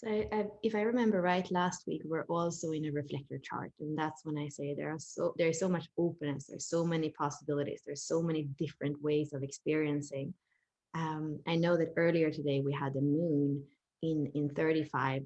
So if I remember right, last week we're also in a reflector chart, and that's when I say there's so much openness, there's so many possibilities, there's so many different ways of experiencing. I know that earlier today we had the moon in 35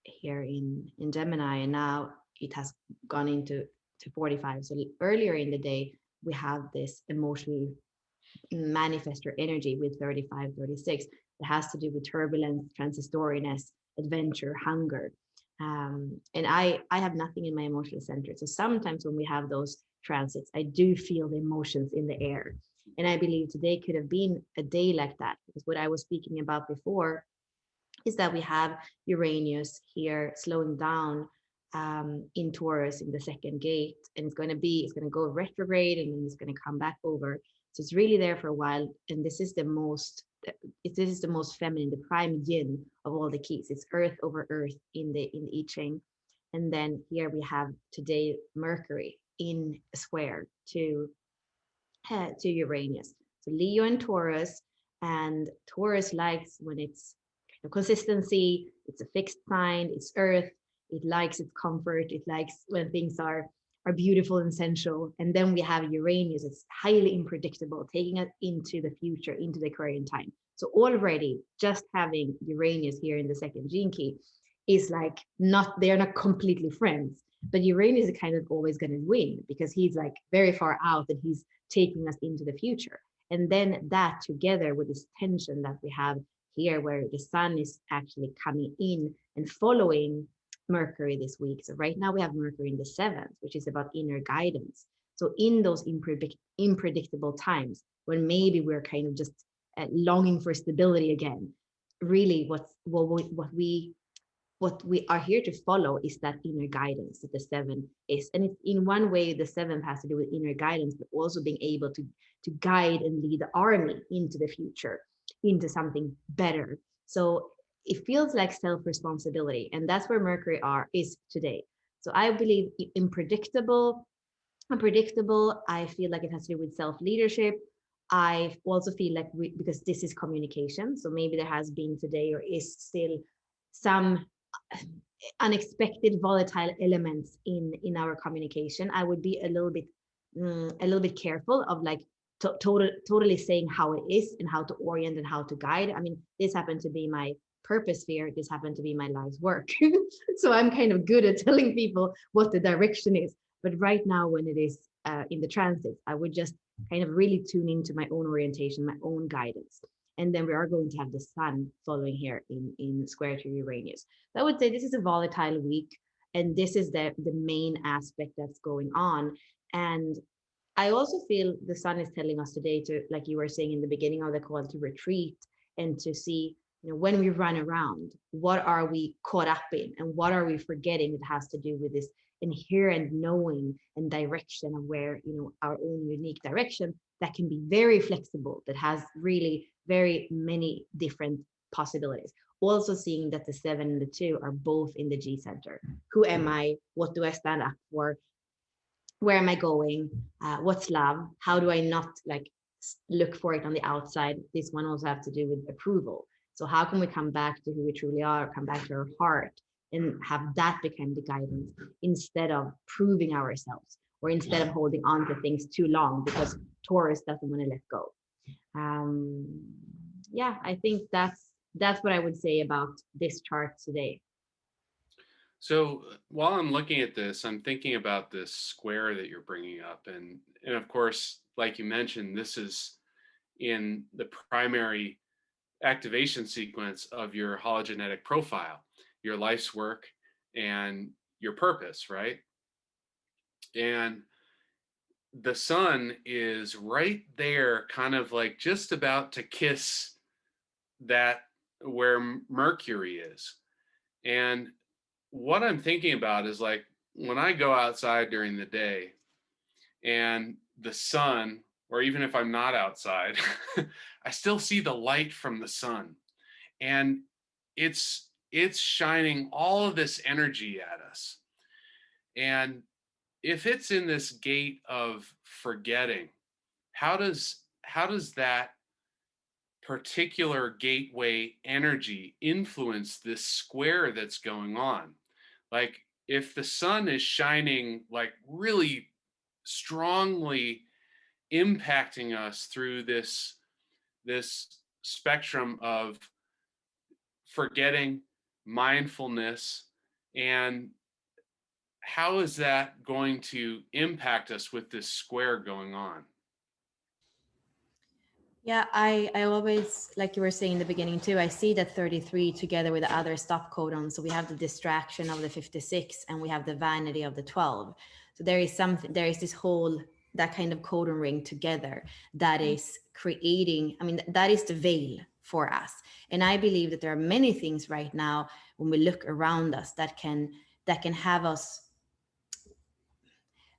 here in Gemini, and now it has gone into to 45. So earlier in the day we have this emotional manifestor energy with 35, 36 that has to do with turbulence, transistoriness, adventure, hunger. And I have nothing in my emotional center. So sometimes when we have those transits, I do feel the emotions in the air. And I believe today could have been a day like that, because what I was speaking about before is that we have Uranus here slowing down in Taurus in the second gate, and it's going to go retrograde, and then it's going to come back over. So it's really there for a while, and this is the most feminine, the prime yin of all the keys. It's Earth over Earth in the I Ching, and then here we have today Mercury in a square to Uranus. So Leo and Taurus, and Taurus likes when it's kind of consistency, it's a fixed sign, it's earth, it likes its comfort, it likes when things are beautiful and sensual. And then we have Uranus, it's highly unpredictable, taking us into the future, into the Aquarian time. So already just having Uranus here in the second gene key is like not, they're not completely friends, but Uranus is kind of always going to win because he's like very far out and he's taking us into the future. And then that together with this tension that we have here, where the sun is actually coming in and following Mercury this week. So right now we have Mercury in the seventh, which is about inner guidance. So in those unpredictable times when maybe we're kind of just longing for stability again, really what we are here to follow is that inner guidance that the seven is. And it's in one way, the seventh has to do with inner guidance, but also being able to guide and lead the army into the future, into something better. So it feels like self-responsibility. And that's where Mercury is today. So I believe unpredictable. I feel like it has to do with self-leadership. I also feel like because this is communication, so maybe there has been today or is still some unexpected volatile elements in our communication. I would be a little bit careful of like totally saying how it is and how to orient and how to guide. I mean, this happened to be my purpose sphere, this happened to be my life's work. So I'm kind of good at telling people what the direction is, but right now when it is in the transit, I would just kind of really tune into my own orientation, my own guidance. And then we are going to have the sun following here in square to Uranus. So I would say this is a volatile week, and this is the main aspect that's going on. And I also feel the sun is telling us today to, like you were saying in the beginning of the call, to retreat and to see, you know, when we run around, what are we caught up in and what are we forgetting that has to do with this inherent knowing and direction of where, you know, our own unique direction that can be very flexible, that has really very many different possibilities. Also seeing that the seven and the two are both in the G center. Who am I? What do I stand up for? Where am I going? What's love? How do I not like look for it on the outside? This one also have to do with approval. So how can we come back to who we truly are, come back to our heart and have that become the guidance instead of proving ourselves or instead of holding on to things too long because Taurus doesn't want to let go. Um, yeah, I think that's what I would say about this chart today. So while I'm looking at this, I'm thinking about this square that you're bringing up, and of course, like you mentioned, this is in the primary activation sequence of your hologenetic profile, your life's work, and your purpose, right? And the sun is right there, kind of like just about to kiss that where Mercury is. And what I'm thinking about is like when I go outside during the day and the sun, or even if I'm not outside, I still see the light from the sun. And it's shining all of this energy at us. And if it's in this gate of forgetting, how does that particular gateway energy influence this square that's going on? Like if the sun is shining like really strongly impacting us through this spectrum of forgetting, mindfulness, and how is that going to impact us with this square going on? Yeah, I always, like you were saying in the beginning too, I see that 33 together with the other stop codons. So we have the distraction of the 56 and we have the vanity of the 12. So there is something, there is this whole, that kind of codon ring together that is creating, I mean, that is the veil for us. And I believe that there are many things right now when we look around us that can have us.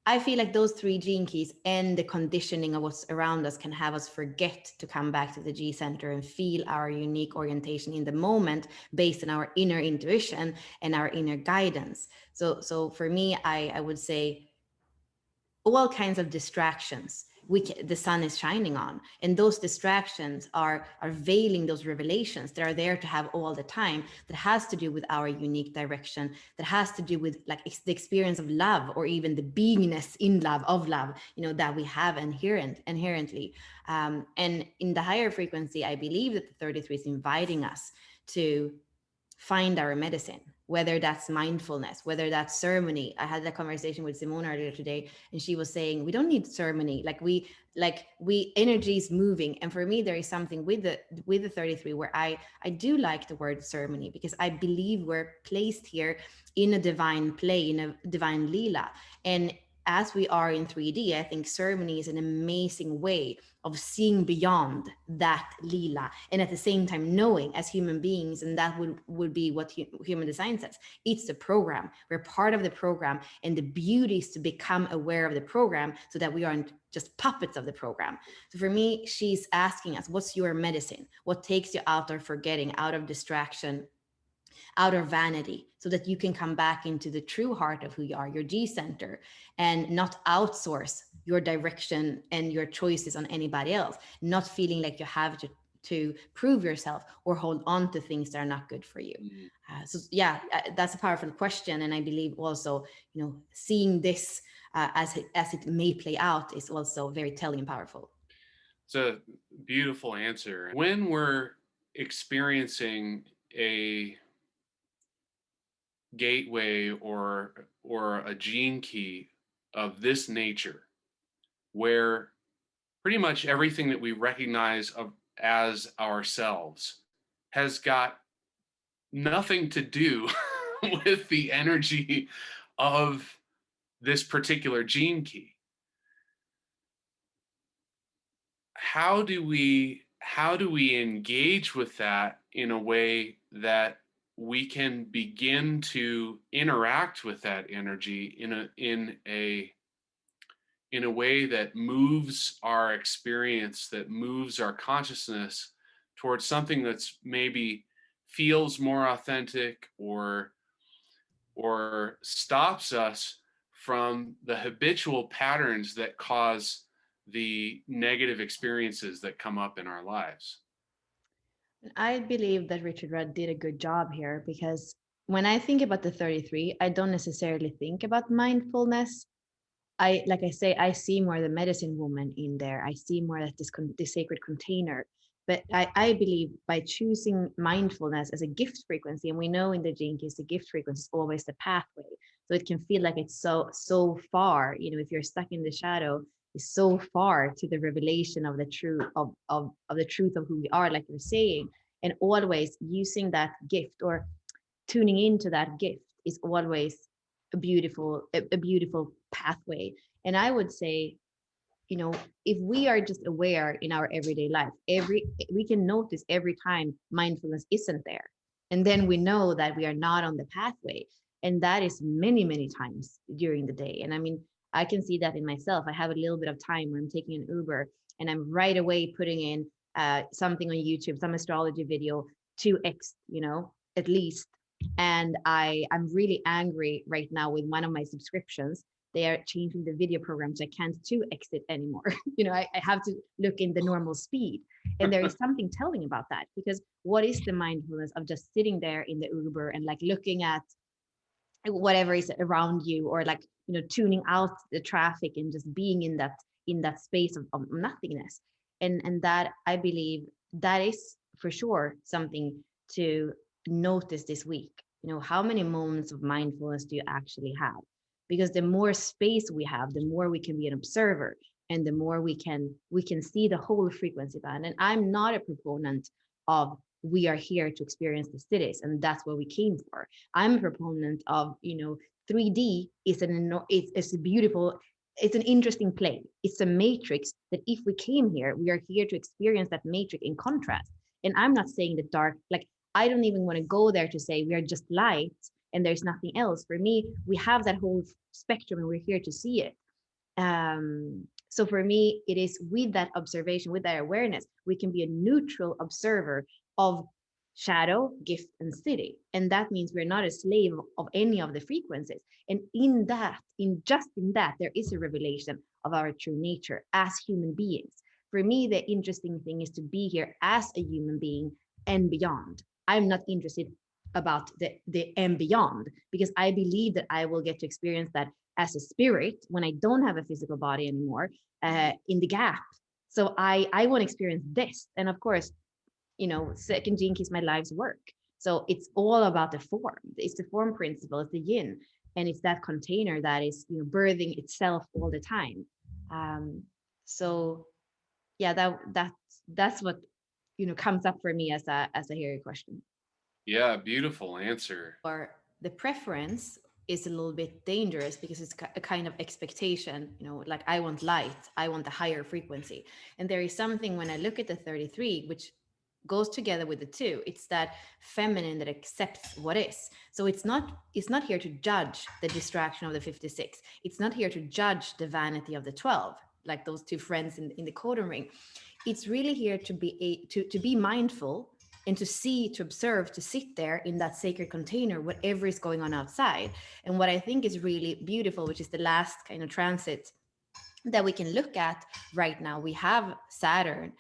I feel like those three gene keys and the conditioning of what's around us can have us forget to come back to the G center and feel our unique orientation in the moment based on our inner intuition and our inner guidance. So for me, I would say all kinds of distractions the sun is shining on, and those distractions are veiling those revelations that are there to have all the time, that has to do with our unique direction, that has to do with like the experience of love, or even the beingness in love of love, that we have inherently. And in the higher frequency, I believe that the 33 is inviting us to find our medicine, whether that's mindfulness, whether that's ceremony. I had that conversation with Simone earlier today, and she was saying we don't need ceremony. Like we energy is moving. And for me, there is something with the 33 where I do like the word ceremony, because I believe we're placed here in a divine play, in a divine lila. And as we are in 3D, I think ceremony is an amazing way of seeing beyond that lila, and at the same time knowing as human beings, and that would be what human design says, it's the program, we're part of the program, and the beauty is to become aware of the program so that we aren't just puppets of the program. So for me, she's asking us, what's your medicine? What takes you out of forgetting, out of distraction, out of vanity, so that you can come back into the true heart of who you are, your G center, and not outsource your direction and your choices on anybody else, not feeling like you have to prove yourself or hold on to things that are not good for you. Mhm. So yeah, that's a powerful question. And I believe also, seeing this as it may play out is also very telling and powerful. It's a beautiful answer. When we're experiencing a gateway or a gene key of this nature, where pretty much everything that we recognize as ourselves has got nothing to do with the energy of this particular gene key. How do we engage with that in a way that we can begin to interact with that energy in a way that moves our experience, that moves our consciousness towards something that's maybe feels more authentic, or stops us from the habitual patterns that cause the negative experiences that come up in our lives? I believe that Richard Rudd did a good job here, because when I think about the 33, I don't necessarily think about mindfulness. Like I say, I see more the medicine woman in there. I see more that this sacred container. But I believe by choosing mindfulness as a gift frequency, and we know in the gene keys, the gift frequency is always the pathway. So it can feel like it's so far, if you're stuck in the shadow, is so far to the revelation of the truth of the truth of who we are, like you're saying. And always using that gift, or tuning into that gift, is always a beautiful pathway. And I would say, if we are just aware in our everyday life, we can notice every time mindfulness isn't there, and then we know that we are not on the pathway. And that is many, many times during the day. And I mean, I can see that in myself. I have a little bit of time where I'm taking an Uber, and I'm right away putting in something on YouTube, some astrology video, 2x, at least. And I'm really angry right now with one of my subscriptions, they are changing the video program, so I can't to exit anymore. I have to look in the normal speed. And there is something telling about that, because what is the mindfulness of just sitting there in the Uber and like looking at whatever is around you, or like tuning out the traffic and just being in that space of nothingness. And that, I believe, that is for sure something to notice this week. How many moments of mindfulness do you actually have? Because the more space we have, the more we can be an observer, and the more we can see the whole frequency band. And I'm not a proponent of we are here to experience the cities and that's what we came for. I'm a proponent of 3D is it's a beautiful, it's an interesting play. It's a matrix that if we came here, we are here to experience that matrix in contrast. And I'm not saying the dark, like I don't even want to go there to say we are just light and there's nothing else. For me, we have that whole spectrum and we're here to see it. So for me, it is with that observation, with that awareness, we can be a neutral observer of shadow, gift, and siddhi. And that means we're not a slave of any of the frequencies. And in that, in that, there is a revelation of our true nature as human beings. For me, the interesting thing is to be here as a human being and beyond. I'm not interested about the and beyond, because I believe that I will get to experience that as a spirit when I don't have a physical body anymore, in the gap. So I want to experience this. And of course, second gene key is my life's work. So it's all about the form. It's the form principle, it's the yin. And it's that container that is birthing itself all the time. So yeah, that's what comes up for me as a hairy question. Yeah, beautiful answer. Or the preference is a little bit dangerous because it's a kind of expectation, like I want light, I want a higher frequency. And there is something when I look at the 33, which goes together with the two. It's that feminine that accepts what is. So it's not here to judge the distraction of the 56. It's not here to judge the vanity of the 12, like those two friends in the codon ring. It's really here to be mindful and to see, to observe, to sit there in that sacred container, whatever is going on outside. And what I think is really beautiful, which is the last kind of transit that we can look at right now, we have Saturn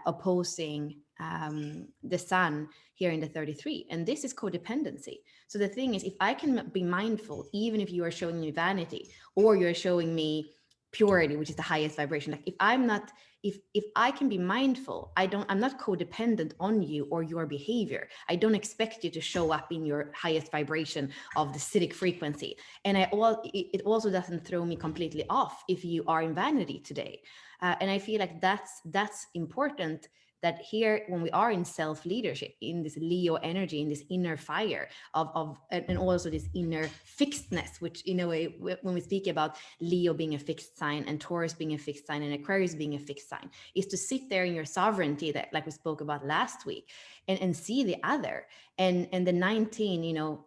opposing the sun here in the 33. And this is codependency. So the thing is, if I can be mindful, even if you are showing me vanity or you're showing me purity, which is the highest vibration, like if I can be mindful, I'm not codependent on you or your behavior. I don't expect you to show up in your highest vibration of the Siddhic frequency. And it also doesn't throw me completely off if you are in vanity today. And I feel like that's important, that here when we are in self-leadership, in this Leo energy, in this inner fire of and also this inner fixedness, which in a way, when we speak about Leo being a fixed sign and Taurus being a fixed sign and Aquarius being a fixed sign, is to sit there in your sovereignty, that like we spoke about last week, and see the other. And the 19,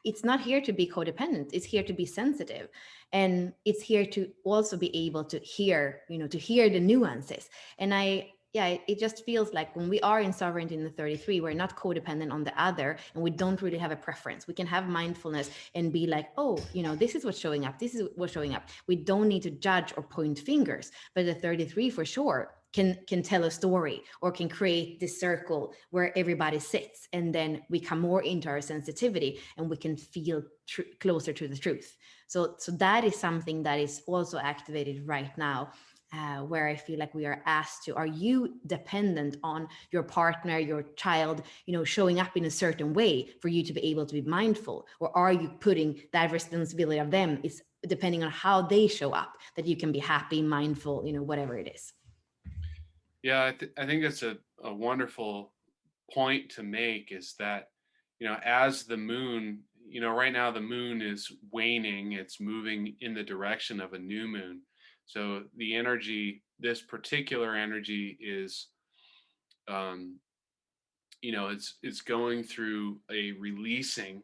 it's not here to be codependent, it's here to be sensitive, and it's here to also be able to hear, to hear the nuances. And it just feels like when we are in sovereignty in the 33, we're not codependent on the other, and we don't really have a preference. We can have mindfulness and be like, oh, this is what's showing up, this is what's showing up. We don't need to judge or point fingers. But the 33 for sure can tell a story, or can create this circle where everybody sits, and then we come more into our sensitivity and we can feel closer to the truth. So that is something that is also activated right now, where I feel like we are asked to, are you dependent on your partner, your child, showing up in a certain way for you to be able to be mindful? Or are you putting that responsibility of them, is depending on how they show up, that you can be happy, mindful, whatever it is. Yeah, I think that's a wonderful point to make, is that, as the moon, right now the moon is waning, it's moving in the direction of a new moon. So the energy, this particular energy is, um, it's going through a releasing.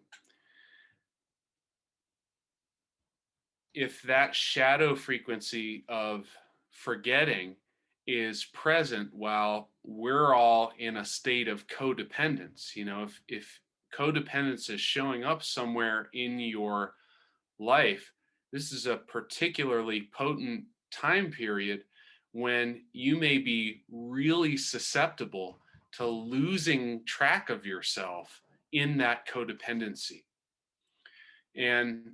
If that shadow frequency of forgetting is present while we're all in a state of codependence, if codependence is showing up somewhere in your life, this is a particularly potent time period when you may be really susceptible to losing track of yourself in that codependency. And,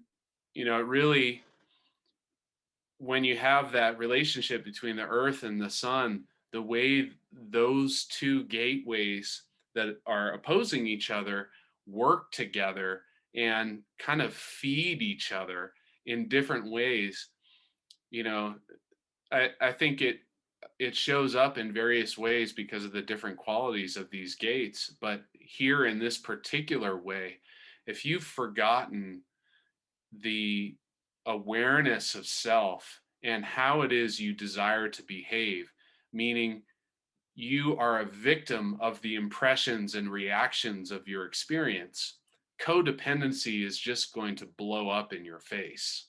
it really, when you have that relationship between the earth and the sun, the way those two gateways that are opposing each other work together and kind of feed each other in different ways, you know, I think it shows up in various ways because of the different qualities of these gates. But here in this particular way, if you've forgotten the awareness of self and how it is you desire to behave, meaning you are a victim of the impressions and reactions of your experience, codependency is just going to blow up in your face.